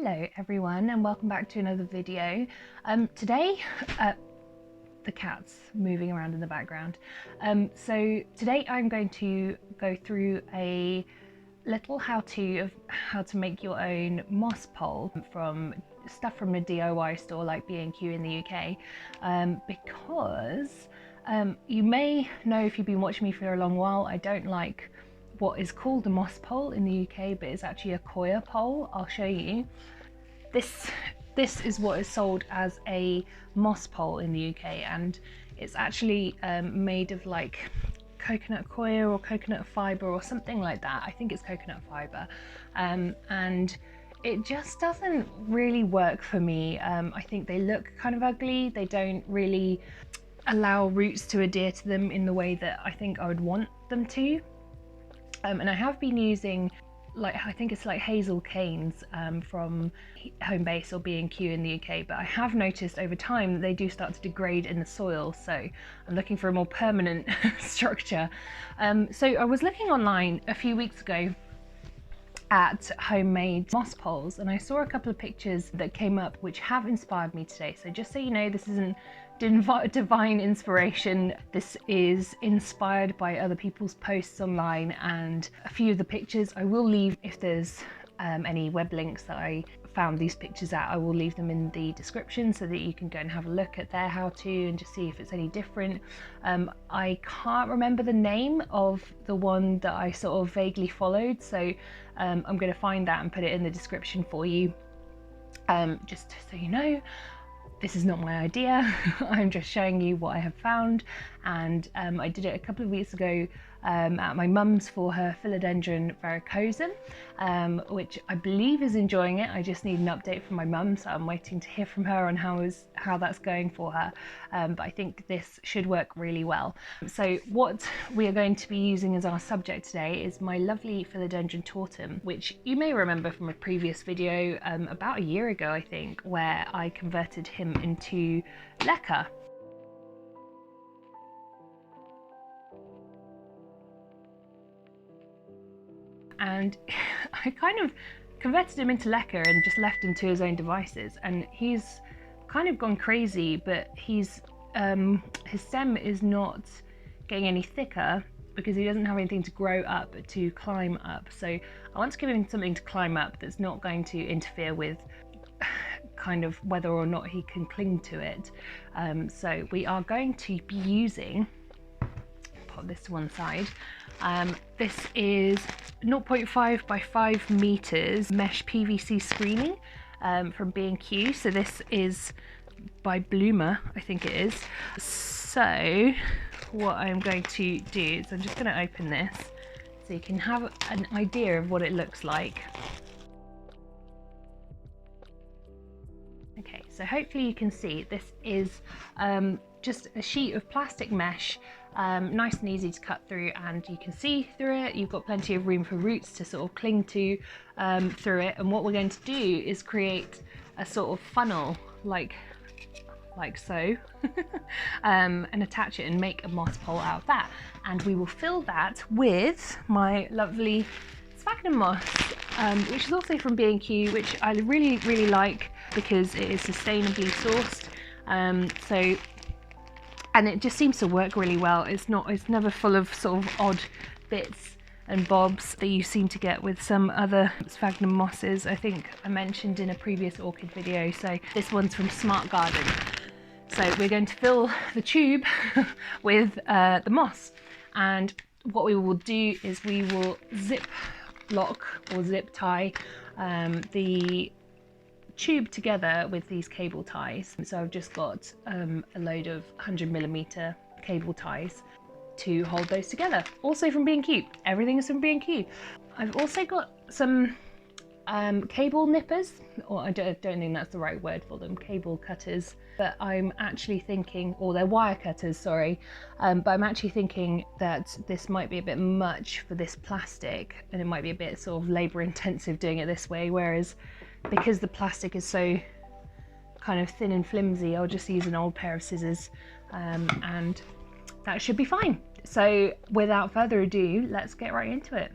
Hello everyone and welcome back to another video. Today, the cat's moving around in the background. So today I'm going to go through a little how-to of how to make your own moss pole from stuff from a DIY store like B&Q in the UK, because you may know if you've been watching me for a long while, I don't like what is called a moss pole in the UK, but it's actually a coir pole. I'll show you. This is what is sold as a moss pole in the UK, and it's actually made of like coconut coir or coconut fibre or something like that. I think it's coconut fibre, and it just doesn't really work for me. I think they look kind of ugly. They don't really allow roots to adhere to them in the way that I think I would want them to. And I have been using, like, I think it's like hazel canes from Homebase or B&Q in the UK, but I have noticed over time that they do start to degrade in the soil, so I'm looking for a more permanent structure. So I was looking online a few weeks ago at homemade moss poles, and I saw a couple of pictures that came up which have inspired me today. So just so you know, this isn't divine inspiration. This is inspired by other people's posts online, and a few of the pictures I will leave, if there's any web links that I found these pictures at, I will leave them in the description so that you can go and have a look at their how-to and just see if it's any different. I can't remember the name of the one that I sort of vaguely followed, so I'm going to find that and put it in the description for you. Just so you know, this is not my idea. I'm just showing you what I have found, and I did it a couple of weeks ago at my mum's for her Philodendron verrucosum, which I believe is enjoying it. I just need an update from my mum, so I'm waiting to hear from her on how that's going for her. But I think this should work really well. So what we are going to be using as our subject today is my lovely Philodendron tortum, which you may remember from a previous video about a year ago, I think, where I converted him into leca. And I kind of converted him into leca and just left him to his own devices, and he's kind of gone crazy, but he's his stem is not getting any thicker because he doesn't have anything to grow up, to climb up. So I want to give him something to climb up that's not going to interfere with kind of whether or not he can cling to it. So we are going to be using, put this to one side, this is 0.5 by 5 meters mesh PVC screening from B&Q. So this is by Bloomer, I think it is. So what I'm going to do is I'm just going to open this so you can have an idea of what it looks like. Okay, so hopefully you can see this is just a sheet of plastic mesh, nice and easy to cut through, and you can see through it. You've got plenty of room for roots to sort of cling to through it. And what we're going to do is create a sort of funnel like so, and attach it and make a moss pole out of that. And we will fill that with my lovely sphagnum moss, which is also from B&Q, which I really like because it is sustainably sourced. And it just seems to work really well. It's never full of sort of odd bits and bobs that you seem to get with some other sphagnum mosses. I think I mentioned in a previous orchid video. So this one's from Smart Garden. So we're going to fill the tube with the moss, and what we will do is we will zip lock or zip tie the tube together with these cable ties. So I've just got a load of 100mm cable ties to hold those together, also from B&Q. Everything is from B&Q. I've also got some cable nippers, or I don't think that's the right word for them, cable cutters, but I'm actually thinking, or they're wire cutters, sorry, but I'm actually thinking that this might be a bit much for this plastic, and it might be a bit sort of labor intensive doing it this way, whereas because the plastic is so kind of thin and flimsy, I'll just use an old pair of scissors, and that should be fine. So without further ado, let's get right into it.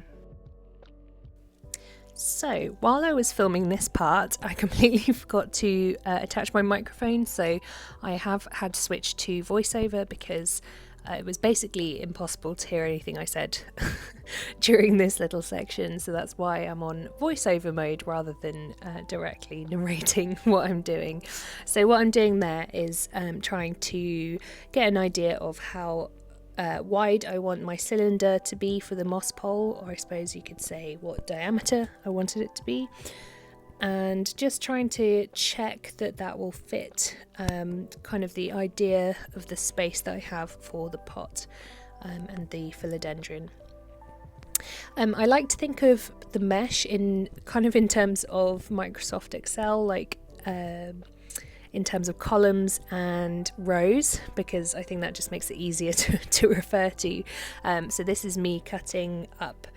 So while I was filming this part, I completely forgot to attach my microphone, so I have had to switch to voiceover because it was basically impossible to hear anything I said during this little section, so that's why I'm on voiceover mode rather than directly narrating what I'm doing. So what I'm doing there is trying to get an idea of how wide I want my cylinder to be for the moss pole, or I suppose you could say what diameter I wanted it to be, and just trying to check that that will fit kind of the idea of the space that I have for the pot and the philodendron. I like to think of the mesh in terms of Microsoft Excel, like in terms of columns and rows, because I think that just makes it easier to refer to. So this is me cutting up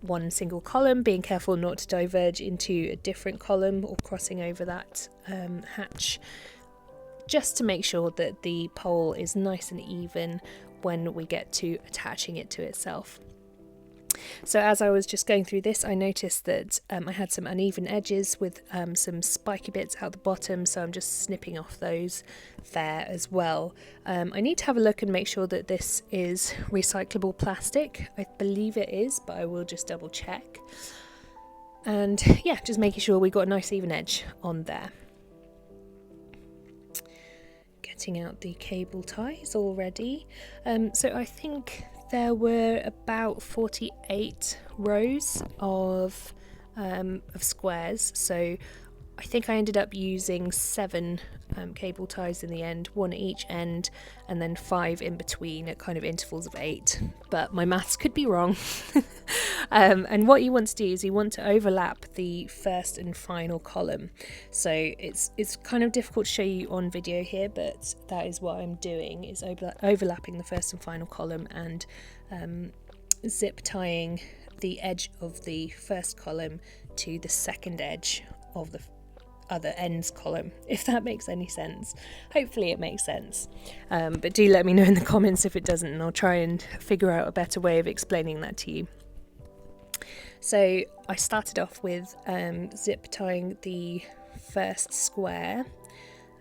one single column, being careful not to diverge into a different column or crossing over that hatch, just to make sure that the pole is nice and even when we get to attaching it to itself. So as I was just going through this, I noticed that I had some uneven edges with some spiky bits out the bottom, so I'm just snipping off those there as well. I need to have a look and make sure that this is recyclable plastic. I believe it is, but I will just double check. And yeah, just making sure we got a nice even edge on there. Getting out the cable ties already. So I think there were about 48 rows of squares, so I think I ended up using 7 cable ties in the end, 1 at each end and then 5 in between at kind of intervals of 8, but my maths could be wrong. And what you want to do is you want to overlap the first and final column, so it's kind of difficult to show you on video here, but that is what I'm doing, is overlapping the first and final column and zip tying the edge of the first column to the second edge of the other ends column, if that makes any sense. Hopefully it makes sense, but do let me know in the comments if it doesn't, and I'll try and figure out a better way of explaining that to you. So I started off with zip tying the first square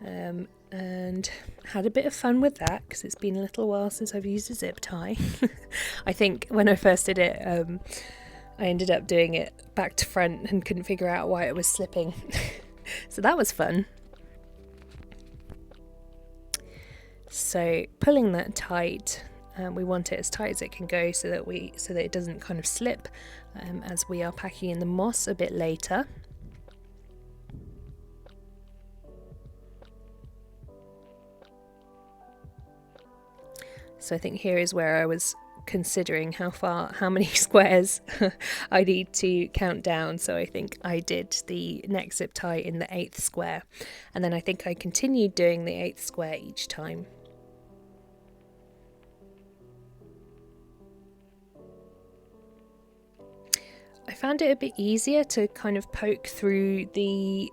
and had a bit of fun with that because it's been a little while since I've used a zip tie. I think when I first did it, I ended up doing it back to front and couldn't figure out why it was slipping. So that was fun. So pulling that tight, we want it as tight as it can go so that it doesn't kind of slip as we are packing in the moss a bit later. So I think here is where I was considering how many squares I need to count down. So I think I did the next zip tie in the 8th square, and then I think I continued doing the 8th square each time. I found it a bit easier to kind of poke through the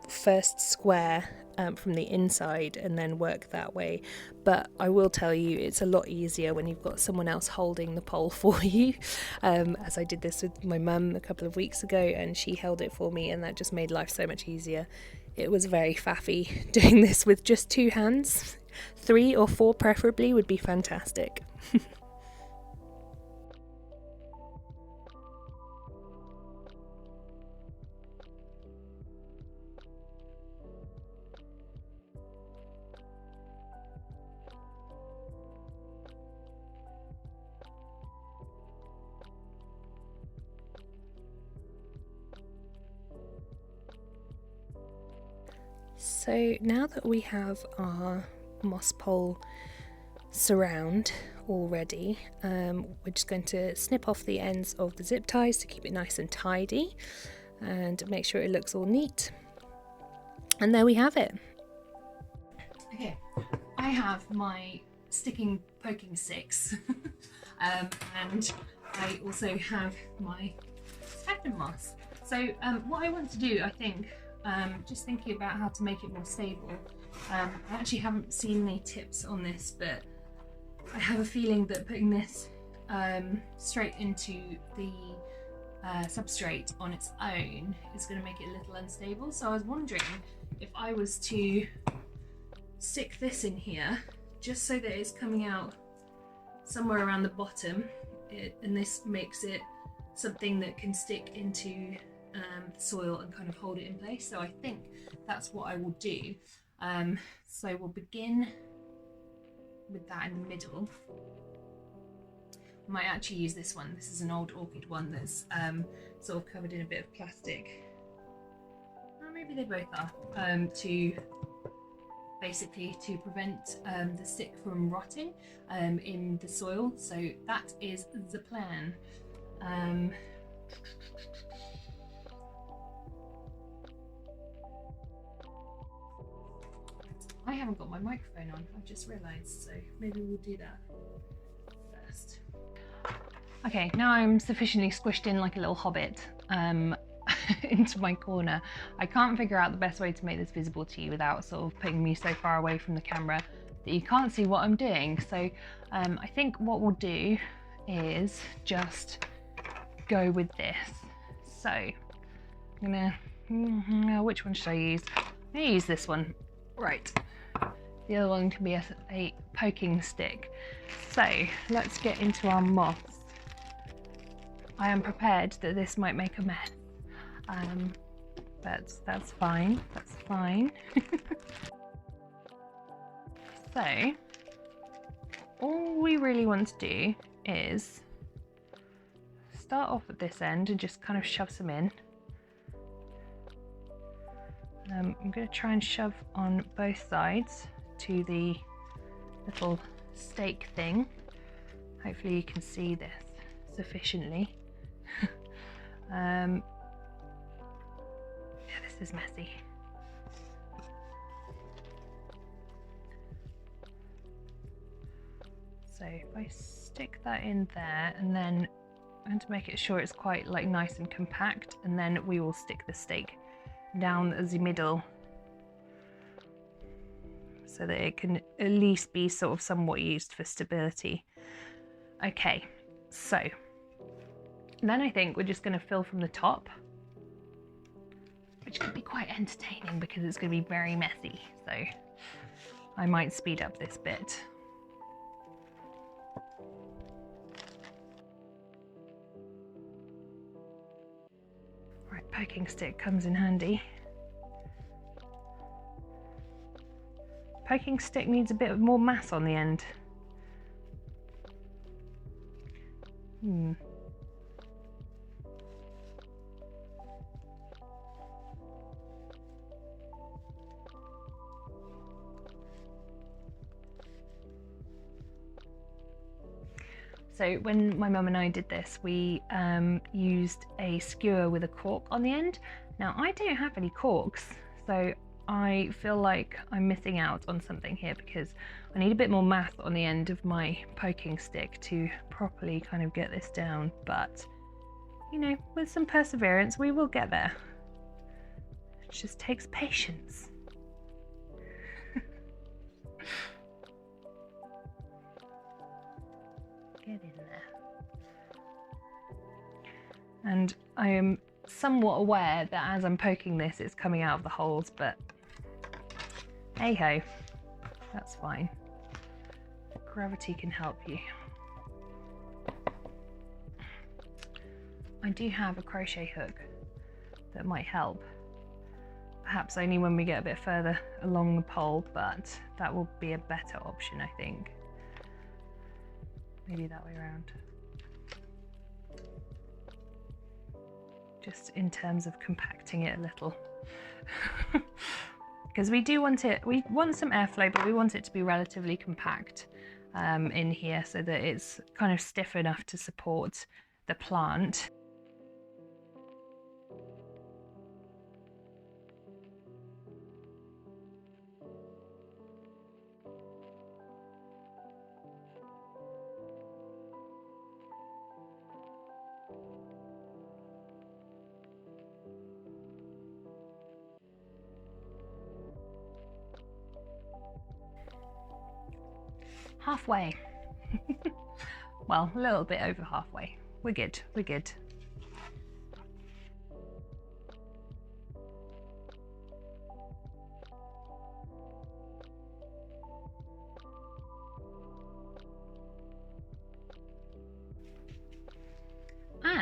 first square from the inside and then work that way, but I will tell you it's a lot easier when you've got someone else holding the pole for you, as I did this with my mum a couple of weeks ago and she held it for me, and that just made life so much easier. It was very faffy doing this with just 2 hands. 3 or 4 preferably would be fantastic. So now that we have our moss pole surround already, we're just going to snip off the ends of the zip ties to keep it nice and tidy and make sure it looks all neat. And there we have it. Okay, I have my poking sticks and I also have my sphagnum moss. So what I want to do, I think, just thinking about how to make it more stable, I actually haven't seen any tips on this, but I have a feeling that putting this straight into the substrate on its own is going to make it a little unstable. So I was wondering if I was to stick this in here, just so that it's coming out somewhere around the bottom, and this makes it something that can stick into the soil and kind of hold it in place. So I think that's what I will do. So we'll begin with that in the middle. I might actually use this one. This is an old orchid one that's sort of covered in a bit of plastic. Or maybe they both are, to basically to prevent the stick from rotting in the soil. So that is the plan. I haven't got my microphone on, I've just realised, so maybe we'll do that first. Okay, now I'm sufficiently squished in like a little hobbit into my corner. I can't figure out the best way to make this visible to you without sort of putting me so far away from the camera that you can't see what I'm doing. So I think what we'll do is just go with this. So I'm gonna, which one should I use? I'm gonna use this one. Right. The other one can be a poking stick. So let's get into our moss. I am prepared that this might make a mess, but that's fine, that's fine. So all we really want to do is start off at this end and just kind of shove some in. I'm going to try and shove on both sides to the little stake thing. Hopefully you can see this sufficiently. Yeah, this is messy. So if I stick that in there, and then I'm going to make it sure it's quite like nice and compact, and then we will stick the stake down the middle so that it can at least be sort of somewhat used for stability. Okay, so then I think we're just going to fill from the top, which could be quite entertaining because it's going to be very messy, so I might speed up this bit. Right, poking stick comes in handy. Poking stick needs a bit more mass on the end. So when my mum and I did this, we used a skewer with a cork on the end. Now I don't have any corks, so I feel like I'm missing out on something here because I need a bit more mass on the end of my poking stick to properly kind of get this down. But, you know, with some perseverance, we will get there. It just takes patience. Get in there. And I am somewhat aware that as I'm poking this, it's coming out of the holes, but hey ho, that's fine. Gravity can help you. I do have a crochet hook that might help. Perhaps only when we get a bit further along the pole, but that will be a better option, I think. Maybe that way around. Just in terms of compacting it a little. Because we do want it, we want some airflow, but we want it to be relatively compact in here so that it's kind of stiff enough to support the plant. Halfway. Well, a little bit over halfway. We're good, we're good.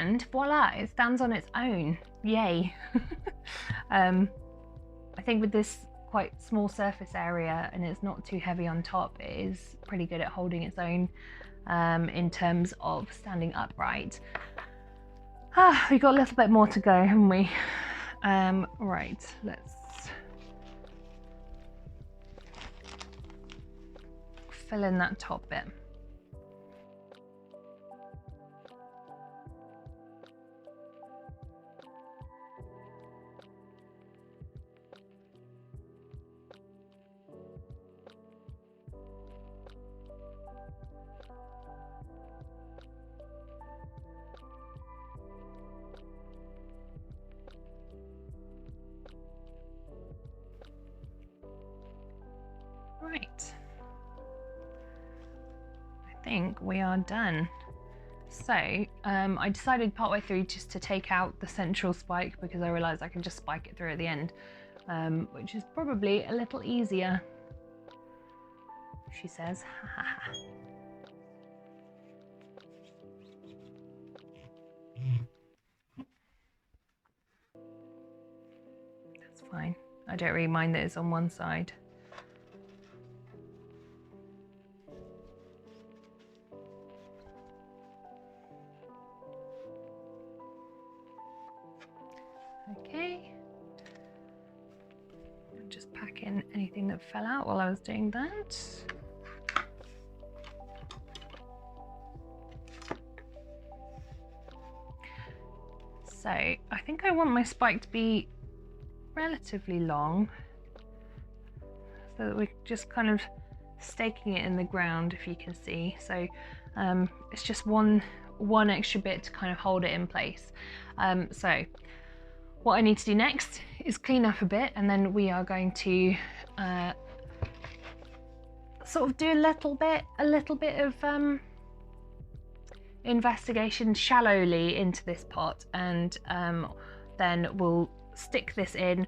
and voila, it stands on its own. Yay. I think with this quite small surface area and it's not too heavy on top, it is pretty good at holding its own in terms of standing upright. We've got a little bit more to go, haven't we? Right, let's fill in that top bit. Right, I think we are done. So I decided partway through just to take out the central spike because I realised I can just spike it through at the end, which is probably a little easier, she says. That's fine. I don't really mind that it's on one side. Okay, I'll just pack in anything that fell out while I was doing that. So I think I want my spike to be relatively long, so that we're just kind of staking it in the ground, if you can see. So it's just one extra bit to kind of hold it in place. So what I need to do next is clean up a bit, and then we are going to sort of do a little bit of investigation shallowly into this pot, and then we'll stick this in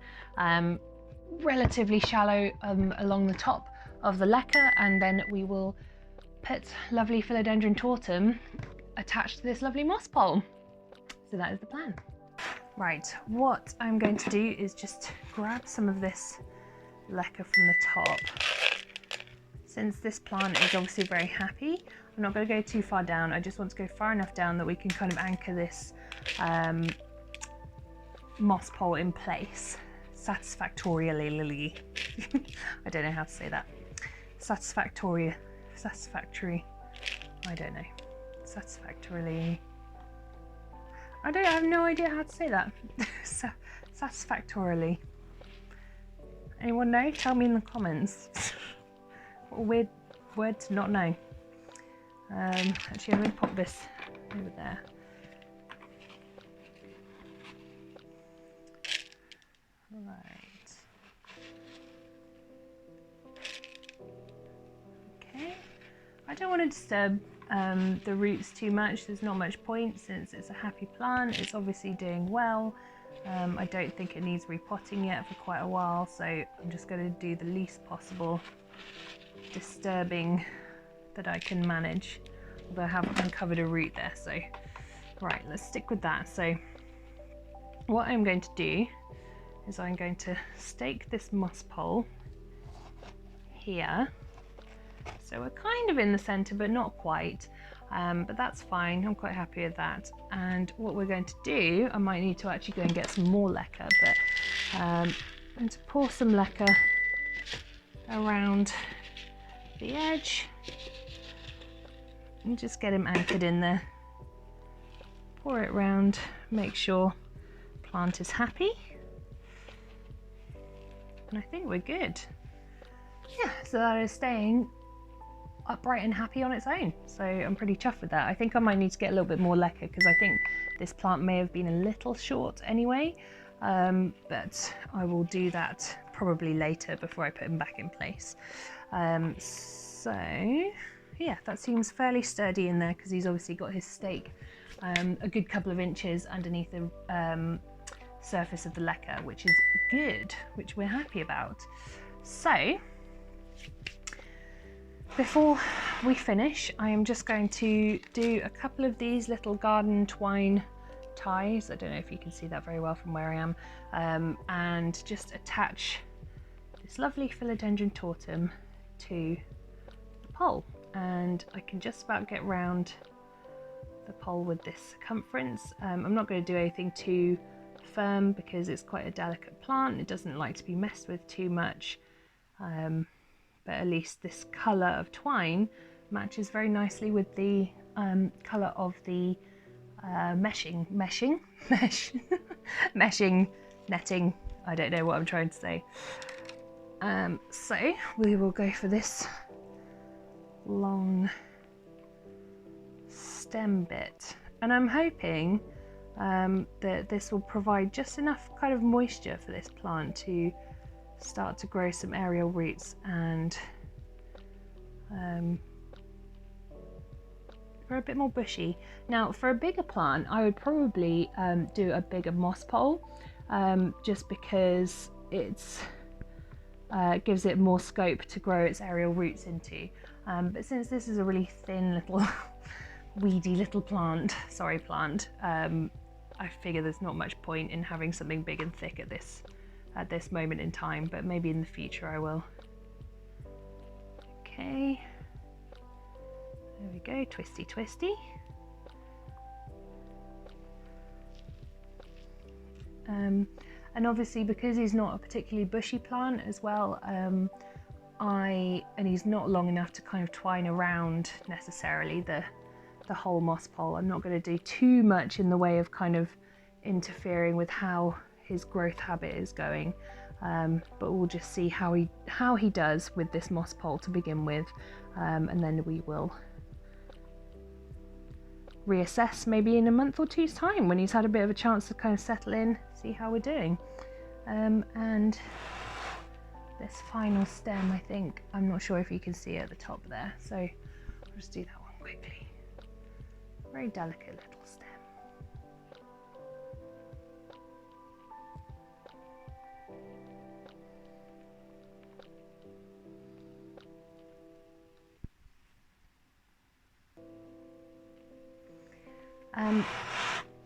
relatively shallow along the top of the leca, and then we will put lovely Philodendron tortum attached to this lovely moss pole. So that is the plan. Right, what I'm going to do is just grab some of this leca from the top. Since this plant is obviously very happy, I'm not going to go too far down. I just want to go far enough down that we can kind of anchor this moss pole in place satisfactorily. I don't know how to say that. Satisfactory, I don't know. Satisfactorily. I have no idea how to say that. Satisfactorily. Anyone know? Tell me in the comments. What a weird word to not know. Actually, I'm going to pop this over there. Right. Okay. I don't want to disturb the roots too much. There's not much point since it's a happy plant. It's obviously doing well. I don't think it needs repotting yet for quite a while, so I'm just going to do the least possible disturbing that I can manage. Although I have uncovered a root there, so right, let's stick with that. So what I'm going to do is I'm going to stake this moss pole here. So we're kind of in the center, but not quite, but that's fine. I'm quite happy with that. And what we're going to do, I might need to actually go and get some more leca, but I'm going to pour some leca around the edge and just get him anchored in there. Pour it round, make sure plant is happy. And I think we're good. Yeah, so that is staying upright and happy on its own. So I'm pretty chuffed with that. I think I might need to get a little bit more leca because I think this plant may have been a little short anyway, but I will do that probably later before I put him back in place. So yeah, that seems fairly sturdy in there because he's obviously got his stake a good couple of inches underneath the surface of the leca, which is good, which we're happy about. So before we finish, I am just going to do a couple of these little garden twine ties. I don't know if you can see that very well from where I am, and just attach this lovely Philodendron tortum to the pole, and I can just about get round the pole with this circumference. I'm not going to do anything too firm because it's quite a delicate plant. It doesn't like to be messed with too much, but at least this colour of twine matches very nicely with the colour of the meshing netting. I don't know what I'm trying to say. So we will go for this long stem bit, and I'm hoping that this will provide just enough kind of moisture for this plant to start to grow some aerial roots and grow a bit more bushy. Now for a bigger plant I would probably do a bigger moss pole, just because it's gives it more scope to grow its aerial roots into, but since this is a really thin little weedy little plant, I figure there's not much point in having something big and thick at this moment in time, but maybe in the future I will. Okay, there we go, twisty twisty. And obviously because he's not a particularly bushy plant as well, and he's not long enough to kind of twine around necessarily the whole moss pole, I'm not going to do too much in the way of kind of interfering with how his growth habit is going, but we'll just see how he does with this moss pole to begin with, and then we will reassess maybe in a month or two's time when he's had a bit of a chance to kind of settle in, see how we're doing. And this final stem, I think, I'm not sure if you can see it at the top there, so I'll just do that one quickly. Very delicate little stem.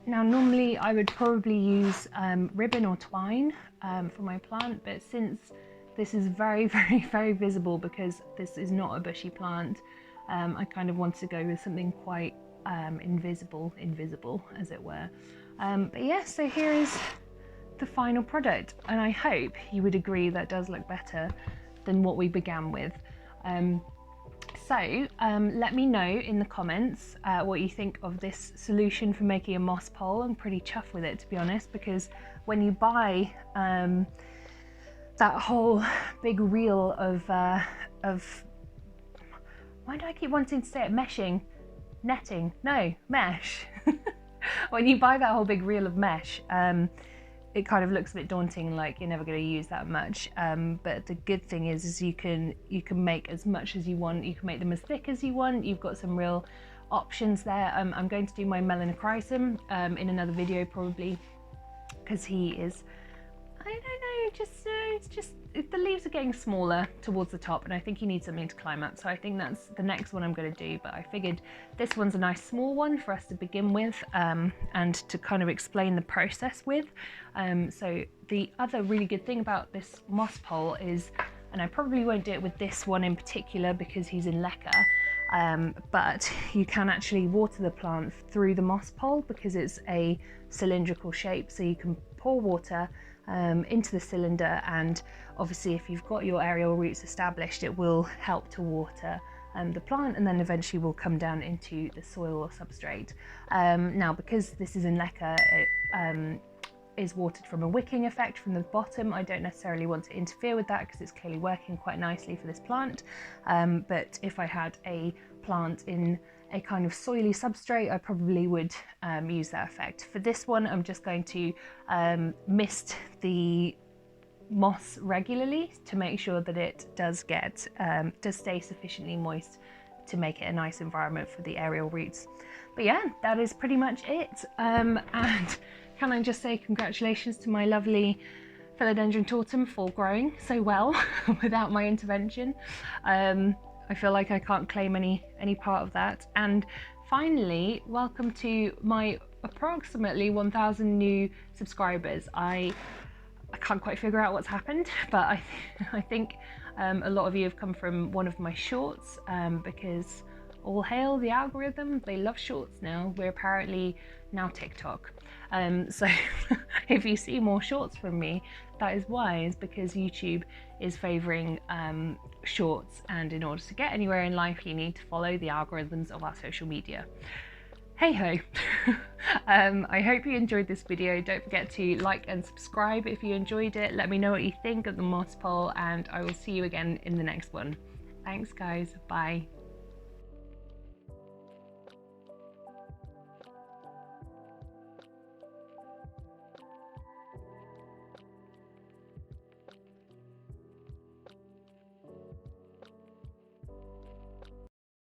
Now normally I would probably use ribbon or twine for my plant, but since this is very visible because this is not a bushy plant, I kind of want to go with something quite invisible as it were. But yeah, so here is the final product, and I hope you would agree that does look better than what we began with. So let me know in the comments what you think of this solution for making a moss pole. I'm pretty chuffed with it, to be honest, because when you buy that whole big reel of why do I keep wanting to say it, netting, no, mesh. When you buy that whole big reel of mesh, it kind of looks a bit daunting, like you're never going to use that much, but the good thing is you can make as much as you want. You can make them as thick as you want. You've got some real options there. I'm going to do my melanochrysum in another video probably, because he is, I don't know, just the leaves are getting smaller towards the top, and I think he needs something to climb up, so I think that's the next one I'm going to do. But I figured this one's a nice small one for us to begin with, and to kind of explain the process with. So the other really good thing about this moss pole is, and I probably won't do it with this one in particular because he's in leca, but you can actually water the plant through the moss pole because it's a cylindrical shape, so you can pour water into the cylinder, and obviously if you've got your aerial roots established, it will help to water the plant, and then eventually will come down into the soil or substrate. Now because this is in leca, it is watered from a wicking effect from the bottom. I don't necessarily want to interfere with that because it's clearly working quite nicely for this plant, but if I had a plant in a kind of soily substrate, I probably would use that effect. For this one, I'm just going to mist the moss regularly to make sure that it does stay sufficiently moist to make it a nice environment for the aerial roots. But yeah, that is pretty much it. And can I just say congratulations to my lovely Philodendron tortum for growing so well without my intervention. I feel like I can't claim any part of that. And finally, welcome to my approximately 1,000 new subscribers. I can't quite figure out what's happened, but I think a lot of you have come from one of my shorts, because all hail the algorithm, they love shorts now. We're apparently now TikTok. So if you see more shorts from me, that is why, is because YouTube is favouring shorts, and in order to get anywhere in life you need to follow the algorithms of our social media. Hey ho. I hope you enjoyed this video. Don't forget to like and subscribe if you enjoyed it. Let me know what you think of the moss pole, and I will see you again in the next one. Thanks guys, bye.